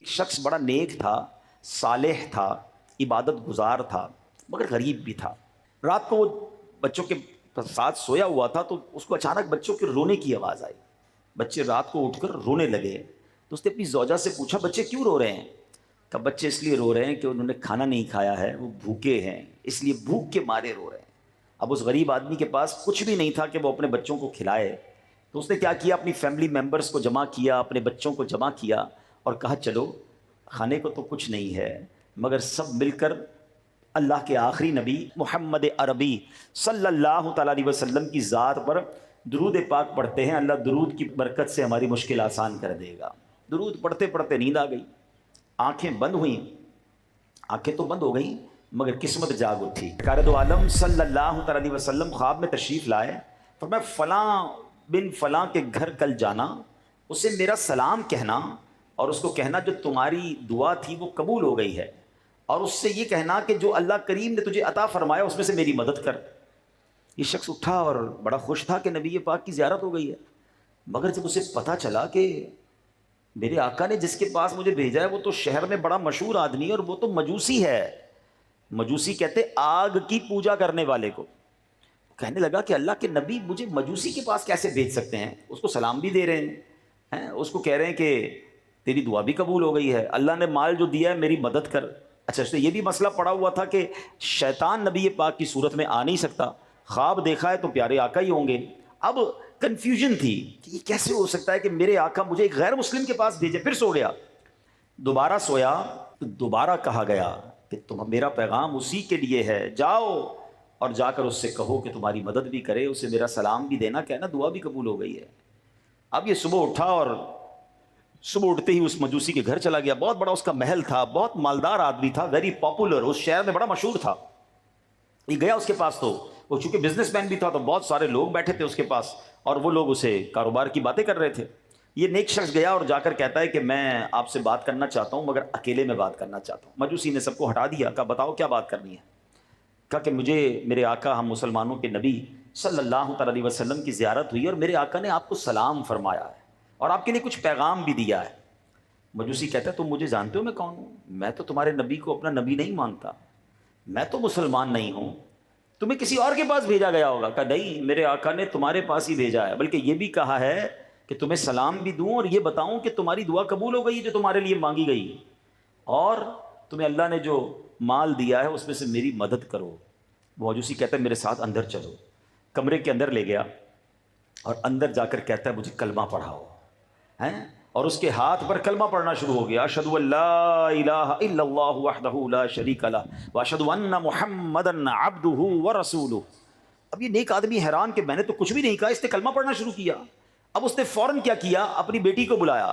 شخص بڑا نیک تھا، صالح تھا، عبادت گزار تھا، مگر غریب بھی تھا۔ رات کو وہ بچوں کے ساتھ سویا ہوا تھا تو اس کو اچانک بچوں کے رونے کی آواز آئی۔ بچے رات کو اٹھ کر رونے لگے تو اس نے اپنی زوجہ سے پوچھا بچے کیوں رو رہے ہیں؟ کہ بچے اس لیے رو رہے ہیں کہ انہوں نے کھانا نہیں کھایا ہے، وہ بھوکے ہیں، اس لیے بھوک کے مارے رو رہے ہیں۔ اب اس غریب آدمی کے پاس کچھ بھی نہیں تھا کہ وہ اپنے بچوں کو کھلائے، تو اس نے کیا کیا، اپنی فیملی ممبرز کو جمع کیا، اپنے بچوں کو جمع کیا اور کہا چلو کھانے کو تو کچھ نہیں ہے مگر سب مل کر اللہ کے آخری نبی محمد عربی صلی اللہ تعالیٰ علیہ وسلم کی ذات پر درود پاک پڑھتے ہیں، اللہ درود کی برکت سے ہماری مشکل آسان کر دے گا۔ درود پڑھتے پڑھتے نیند آ گئی، آنکھیں بند ہوئیں، آنکھیں تو بند ہو گئیں مگر قسمت جاگ اٹھی۔ سرکار دو عالم صلی اللہ تعالیٰ علیہ وسلم خواب میں تشریف لائے، فرمایا فلاں بن فلاں کے گھر کل جانا، اسے میرا سلام کہنا اور اس کو کہنا جو تمہاری دعا تھی وہ قبول ہو گئی ہے، اور اس سے یہ کہنا کہ جو اللہ کریم نے تجھے عطا فرمایا اس میں سے میری مدد کر۔ یہ شخص اٹھا اور بڑا خوش تھا کہ نبی پاک کی زیارت ہو گئی ہے، مگر جب اسے پتہ چلا کہ میرے آقا نے جس کے پاس مجھے بھیجا ہے وہ تو شہر میں بڑا مشہور آدمی ہے اور وہ تو مجوسی ہے، مجوسی کہتے آگ کی پوجا کرنے والے کو۔ کہنے لگا کہ اللہ کے نبی مجھے مجوسی کے پاس کیسے بھیج سکتے ہیں؟ اس کو سلام بھی دے رہے ہیں، اس کو کہہ رہے ہیں کہ تیری دعا بھی قبول ہو گئی ہے، اللہ نے مال جو دیا ہے میری مدد کر۔ اچھا اس نے یہ بھی مسئلہ پڑا ہوا تھا کہ شیطان نبی پاک کی صورت میں آ نہیں سکتا، خواب دیکھا ہے تو پیارے آقا ہی ہوں گے۔ اب کنفیوژن تھی کہ یہ کیسے ہو سکتا ہے کہ میرے آقا مجھے ایک غیر مسلم کے پاس بھیجے۔ پھر سو گیا، دوبارہ سویا تو دوبارہ کہا گیا کہ تم میرا پیغام اسی کے لیے ہے، جاؤ اور جا کر اس سے کہو کہ تمہاری مدد بھی کرے، اسے میرا سلام بھی دینا، کہنا دعا بھی قبول ہو گئی ہے۔ اب یہ صبح اٹھا اور صبح اٹھتے ہی اس مجوسی کے گھر چلا گیا۔ بہت بڑا اس کا محل تھا، بہت مالدار آدمی تھا، ویری پاپولر، اس شہر میں بڑا مشہور تھا۔ یہ گیا اس کے پاس تو وہ چونکہ بزنس مین بھی تھا تو بہت سارے لوگ بیٹھے تھے اس کے پاس اور وہ لوگ اسے کاروبار کی باتیں کر رہے تھے۔ یہ نیک شخص گیا اور جا کر کہتا ہے کہ میں آپ سے بات کرنا چاہتا ہوں مگر اکیلے میں بات کرنا چاہتا ہوں۔ مجوسی نے سب کو ہٹا دیا، کہا بتاؤ کیا بات کرنی ہے؟ کہا کہ مجھے میرے آقا ہم مسلمانوں کے نبی صلی اللہ تعالیٰ علیہ وسلم کی زیارت ہوئی اور میرے آقا نے آپ کو سلام فرمایا ہے اور آپ کے لیے کچھ پیغام بھی دیا ہے۔ مجوسی کہتا ہے تم مجھے جانتے ہو میں کون ہوں؟ میں تو تمہارے نبی کو اپنا نبی نہیں مانتا، میں تو مسلمان نہیں ہوں، تمہیں کسی اور کے پاس بھیجا گیا ہوگا۔ کہا نہیں، میرے آقا نے تمہارے پاس ہی بھیجا ہے، بلکہ یہ بھی کہا ہے کہ تمہیں سلام بھی دوں اور یہ بتاؤں کہ تمہاری دعا قبول ہو گئی جو تمہارے لیے مانگی گئی، اور تمہیں اللہ نے جو مال دیا ہے اس میں سے میری مدد کرو۔ وہ مجوسی کہتا ہے میرے ساتھ اندر چلو۔ کمرے کے اندر لے گیا اور اندر جا کر کہتا ہے مجھے کلمہ پڑھاؤ، ہیں؟ اور اس کے ہاتھ پر کلمہ پڑھنا شروع ہو گیا، اشہد ان لا الہ الا اللہ وحدہ لا شریک لہ واشہد ان محمدا عبدہ ورسولہ۔ اب یہ نیک آدمی حیران کہ میں نے تو کچھ بھی نہیں کہا، اس نے کلمہ پڑھنا شروع کیا۔ اب اس نے فوراً کیا کیا، اپنی بیٹی کو بلایا،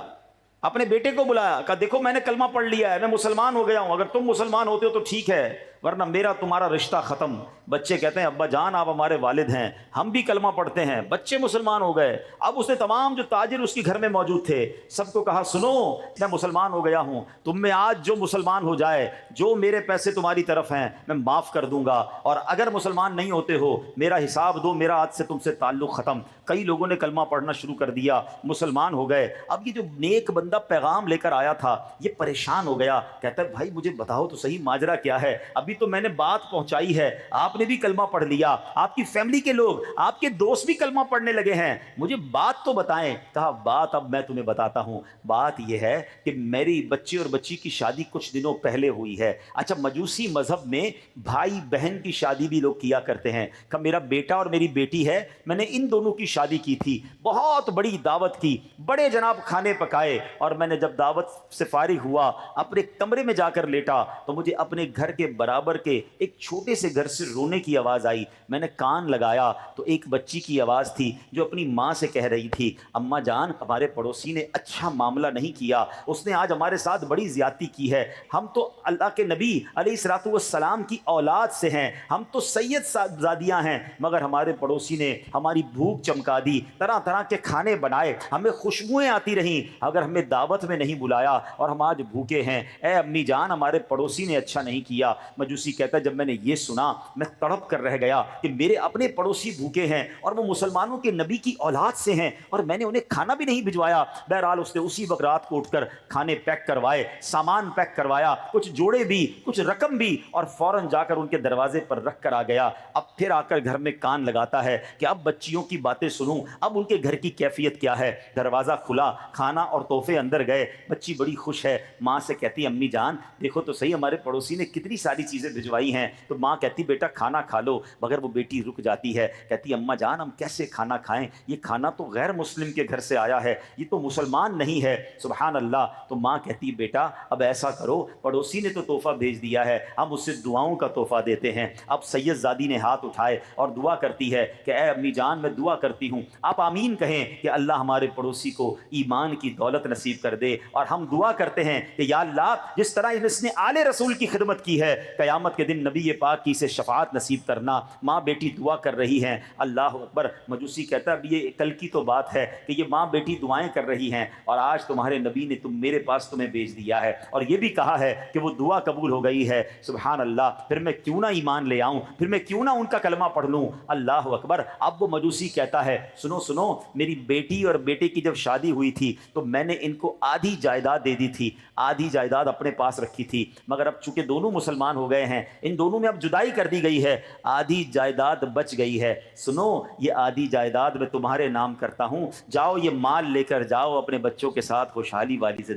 اپنے بیٹے کو بلایا، کہا دیکھو میں نے کلمہ پڑھ لیا ہے، میں مسلمان ہو گیا ہوں، اگر تم مسلمان ہوتے ہو تو ٹھیک ہے ورنہ میرا تمہارا رشتہ ختم۔ بچے کہتے ہیں ابا جان آپ ہمارے والد ہیں، ہم بھی کلمہ پڑھتے ہیں۔ بچے مسلمان ہو گئے۔ اب اس نے تمام جو تاجر اس کے گھر میں موجود تھے سب کو کہا سنو میں مسلمان ہو گیا ہوں، تم میں آج جو مسلمان ہو جائے جو میرے پیسے تمہاری طرف ہیں میں معاف کر دوں گا، اور اگر مسلمان نہیں ہوتے ہو میرا حساب دو، میرا آج سے تم سے تعلق ختم۔ کئی لوگوں نے کلمہ پڑھنا شروع کر دیا، مسلمان ہو گئے۔ اب یہ جو نیک بندہ پیغام لے کر آیا تھا یہ پریشان ہو گیا، کہتا ہے بھائی مجھے بتاؤ تو صحیح ماجرا کیا ہے، ابھی تو میں نے بات پہنچائی ہے، آپ نے بھی کلمہ پڑھ لیا، آپ کی فیملی کے لوگ آپ کے دوست بھی کلمہ پڑھنے لگے ہیں، مجھے بات تو بتائیں۔ کہا بات اب میں تمہیں بتاتا ہوں، بات یہ ہے کہ میری بچے اور بچی کی شادی کچھ دنوں پہلے ہوئی ہے۔ اچھا مجوسی مذہب میں بھائی بہن کی شادی بھی لوگ کیا کرتے ہیں، کہ میرا بیٹا اور میری بیٹی ہے، میں نے ان دونوں کی شادی کی تھی، بہت بڑی دعوت کی، بڑے جناب کھانے پکائے، اور میں نے جب دعوت سے فارغ ہوا اپنے کمرے میں جا کر لیٹا تو مجھے اپنے گھر کے برابر کے ایک چھوٹے سے گھر سے رونے کی آواز آئی۔ میں نے کان لگایا تو ایک بچی کی آواز تھی جو اپنی ماں سے کہہ رہی تھی اماں جان ہمارے پڑوسی نے اچھا معاملہ نہیں کیا، اس نے آج ہمارے ساتھ بڑی زیادتی کی ہے، ہم تو اللہ کے نبی علیہ الصلوۃ والسلام کی اولاد سے ہیں، ہم تو سید زادیاں ہیں، مگر ہمارے پڑوسی نے ہماری بھوک چمکا دی، طرح طرح کے کھانے بنائے، ہمیں خوشبوئیں آتی رہیں، اگر ہمیں دعوت میں نہیں بلایا اور ہم آج بھوکے ہیں۔ اے امی جان ہمارے پڑوسی نے اچھا نہیں کیا۔ مجوسی کہتا ہے جب میں نے یہ سنا میں تڑپ کر رہ گیا کہ میرے اپنے پڑوسی بھوکے ہیں اور وہ مسلمانوں کے نبی کی اولاد سے ہیں اور میں نے انہیں کھانا بھی نہیں بھجوایا۔ بہرحال اس نے اسی وقت رات کو اٹھ کر کھانے پیک کروائے، سامان پیک کروایا، کچھ جوڑے بھی، کچھ رقم بھی، اور فوراً جا کر ان کے دروازے پر رکھ کر آ گیا۔ اب پھر آ کر گھر میں کان لگاتا ہے کہ اب بچیوں کی باتیں سنوں، اب ان کے گھر کی کیفیت کیا ہے۔ دروازہ کھلا، کھانا اور تحفے اندر گئے، بچی بڑی خوش ہے، ماں سے کہتی امی جان دیکھو تو صحیح ہمارے پڑوسی نے کتنی ساری چیزیں بھجوائی ہیں۔ تو ماں کہتی بیٹا کھانا کھا لو، مگر وہ بیٹی رک جاتی ہے، کہتی اماں جان ہم کیسے کھانا کھائیں، یہ کھانا تو غیر مسلم کے گھر سے آیا ہے، یہ تو مسلمان نہیں ہے۔ سبحان اللہ۔ تو ماں کہتی بیٹا اب ایسا کرو، پڑوسی نے تو تحفہ بھیج دیا ہے، ہم اسے دعاؤں کا تحفہ دیتے ہیں۔ اب سید زادی نے ہاتھ اٹھائے اور دعا کرتی ہے کہ اے امی جان میں دعا کرتی ہوں آپ آمین کہیں کہ اللہ ہمارے پڑوسی کو ایمان کی دولت نصیب کر دے، اور ہم دعا کرتے ہیں کہ یا اللہ جس طرح اس نے آل رسول کی خدمت کی ہے قیامت کے دن نبی پاک کی اسے شفاعت نصیب کرنا۔ ماں بیٹی دعا کر رہی ہیں۔ اللہ اکبر۔ مجوسی کہتا ہے اب یہ کل کی تو بات ہے کہ یہ ماں بیٹی دعائیں کر رہی ہیں اور آج تمہارے نبی نے میرے پاس تمہیں بھیج دیا ہے اور یہ بھی کہا ہے کہ وہ دعا قبول ہو گئی ہے۔ سبحان اللہ۔ پھر میں کیوں نہ ایمان لے آؤں، پھر میں کیوں نہ ان کا کلمہ پڑھ لوں۔ اللہ اکبر۔ اب وہ مجوسی کہتا ہے سنو سنو، میری بیٹی اور بیٹے کی جب شادی ہوئی تھی تو میں نے ان کو آدھی جائیداد دے دی تھی، آدھی جائیداد اپنے پاس رکھی تھی، مگر اب چونکہ دونوں مسلمان ہو گئے ہیں ان دونوں میں اب جدائی کر دی گئی ہے، آدھی جائیداد بچ گئی ہے۔ سنو یہ آدھی جائیداد میں تمہارے نام کرتا ہوں، جاؤ یہ مال لے کر جاؤ، اپنے بچوں کے ساتھ خوشحالی والی زندگی